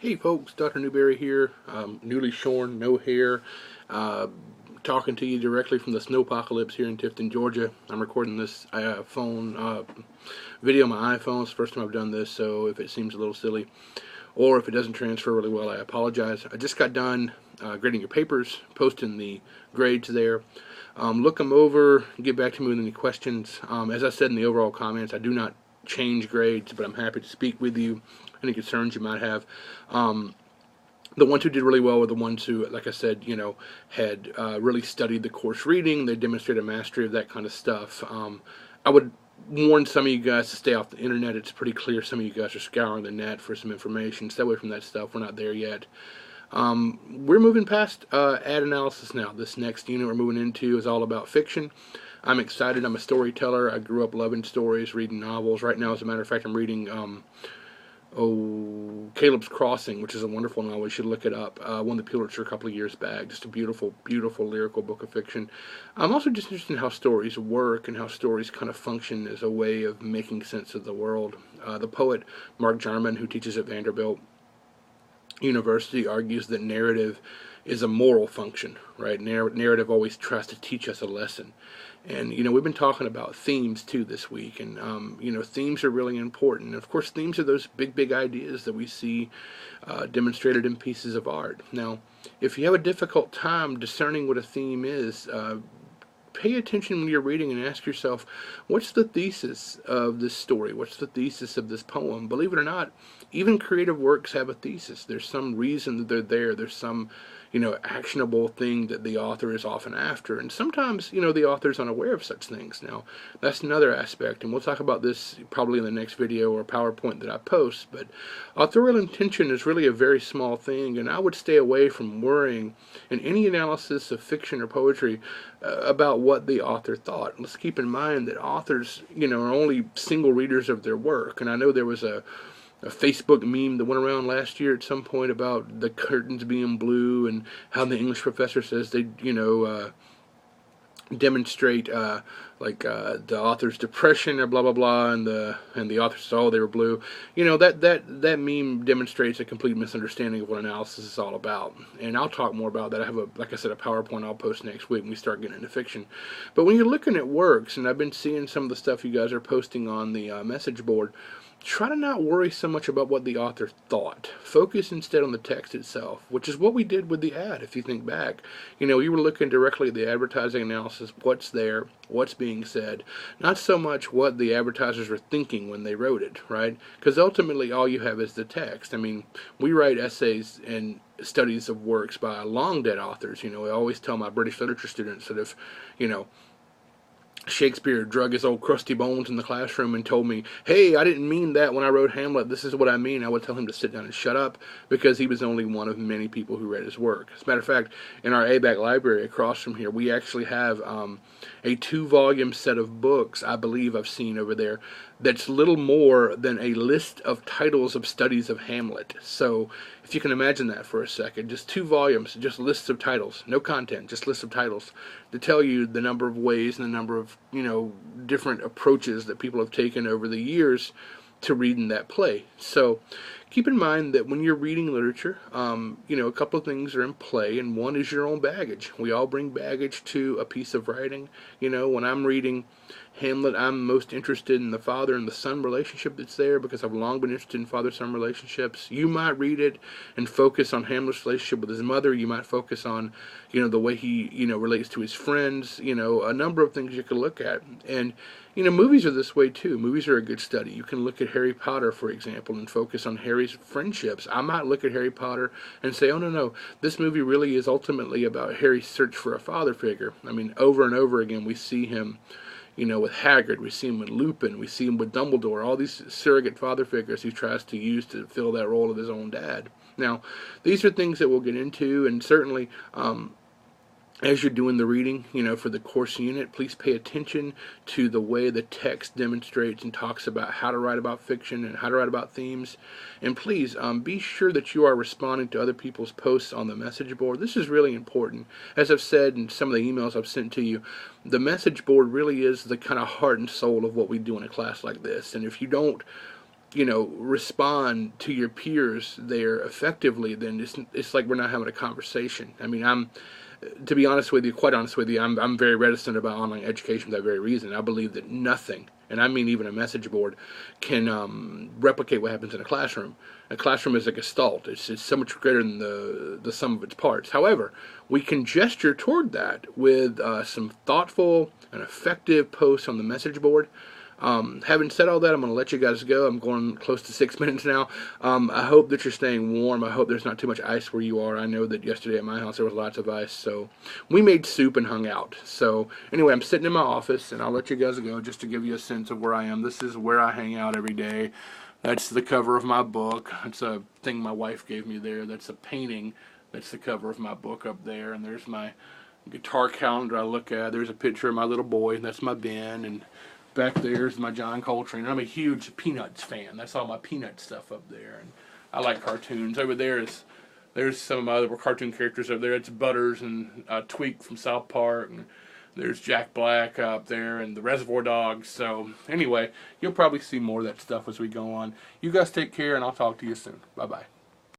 Hey folks, Dr. Newberry here, newly shorn, no hair, uh, talking to you directly from the snowpocalypse here in Tifton, Georgia. I'm recording this phone video on my iPhone. It's the first time I've done this, so if it seems a little silly or if it doesn't transfer really well, I apologize. I just got done grading your papers, posting the grades there. Look them over, get back to me with any questions. As I said in the overall comments, I do not change grades, but I'm happy to speak with you. Any concerns you might have. The ones who did really well were the ones who, like I said, had really studied the course reading. They demonstrated mastery of that kind of stuff. I would warn some of you guys to stay off the internet. It's pretty clear some of you guys are scouring the net for some information. Stay away from that stuff. We're not there yet. We're moving past ad analysis now. This next unit we're moving into is all about fiction. I'm excited. I'm a storyteller. I grew up loving stories, reading novels. Right now, as a matter of fact, I'm reading Caleb's Crossing, which is a wonderful novel. You should look it up. Won the Pulitzer a couple of years back. Just a beautiful, beautiful lyrical book of fiction. I'm also just interested in how stories work and how stories kind of function as a way of making sense of the world. The poet Mark Jarman, who teaches at Vanderbilt University, argues that narrative is a moral function, right? Narrative always tries to teach us a lesson. And, we've been talking about themes too this week. And, themes are really important. And of course, themes are those big, big ideas that we see demonstrated in pieces of art. Now, if you have a difficult time discerning what a theme is, pay attention when you're reading and ask yourself, what's the thesis of this story? What's the thesis of this poem? Believe it or not, even creative works have a thesis. There's some reason that they're there. There's some, actionable thing that the author is often after. And sometimes, the author's unaware of such things. Now, that's another aspect, and we'll talk about this probably in the next video or PowerPoint that I post. But authorial intention is really a very small thing, and I would stay away from worrying in any analysis of fiction or poetry about what the author thought. Let's keep in mind that authors, are only single readers of their work. And I know there was a Facebook meme that went around last year at some point about the curtains being blue and how the English professor says they, demonstrate the author's depression or blah blah blah, and the author said, oh, they were blue. That meme demonstrates a complete misunderstanding of what analysis is all about. And I'll talk more about that. I have like I said, a PowerPoint I'll post next week when we start getting into fiction. But when you're looking at works, and I've been seeing some of the stuff you guys are posting on the message board, try to not worry so much about what the author thought. Focus instead on the text itself, which is what we did with the ad, if you think back. You were looking directly at the advertising analysis, what's there, what's being said, not so much what the advertisers were thinking when they wrote it, right? Because ultimately all you have is the text. I mean, we write essays and studies of works by long dead authors. I always tell my British literature students that if, Shakespeare drug his old crusty bones in the classroom and told me, hey, I didn't mean that when I wrote Hamlet, this is what I mean, I would tell him to sit down and shut up, because he was only one of many people who read his work. As a matter of fact, in our ABAC library across from here, we actually have a 2-volume set of books, I believe I've seen over there, that's little more than a list of titles of studies of Hamlet. So if you can imagine that for a second, just 2 volumes, just lists of titles, no content, just lists of titles, to tell you the number of ways and the number of, different approaches that people have taken over the years to reading that play. So keep in mind that when you're reading literature, a couple of things are in play, and one is your own baggage. We all bring baggage to a piece of writing. When I'm reading Hamlet, I'm most interested in the father and the son relationship that's there, because I've long been interested in father-son relationships. You might read it and focus on Hamlet's relationship with his mother. You might focus on, the way he, relates to his friends. A number of things you can look at. And movies are this way too. Movies are a good study. You can look at Harry Potter, for example, and focus on Harry's friendships. I might look at Harry Potter and say, oh, no, this movie really is ultimately about Harry's search for a father figure. I mean, over and over again, we see him, with Hagrid, we see him with Lupin, we see him with Dumbledore, all these surrogate father figures he tries to use to fill that role of his own dad. Now, these are things that we'll get into, and certainly, as you're doing the reading, for the course unit, please pay attention to the way the text demonstrates and talks about how to write about fiction and how to write about themes. And please be sure that you are responding to other people's posts on the message board. This is really important. As I've said in some of the emails I've sent to you, the message board really is the kind of heart and soul of what we do in a class like this. And if you don't respond to your peers there effectively, then it's like we're not having a conversation. I mean, to be honest with you, quite honest with you, I'm very reticent about online education for that very reason. I believe that nothing, and I mean even a message board, can replicate what happens in a classroom. A classroom is a gestalt. It's so much greater than the sum of its parts. However, we can gesture toward that with some thoughtful and effective posts on the message board. Having said all that, I'm going to let you guys go. I'm going close to 6 minutes now. I hope that you're staying warm. I hope there's not too much ice where you are. I know that yesterday at my house there was lots of ice, so we made soup and hung out. So anyway, I'm sitting in my office, and I'll let you guys go just to give you a sense of where I am. This is where I hang out every day. That's the cover of my book. That's a thing my wife gave me there. That's a painting. That's the cover of my book up there. And there's my guitar calendar I look at. There's a picture of my little boy. That's my bin. And back there's my John Coltrane. I'm a huge Peanuts fan. That's all my Peanut stuff up there. And I like cartoons. Over there's some of my other cartoon characters over there. It's Butters and Tweak from South Park. And there's Jack Black up there and the Reservoir Dogs. So anyway, you'll probably see more of that stuff as we go on. You guys take care, and I'll talk to you soon. Bye-bye.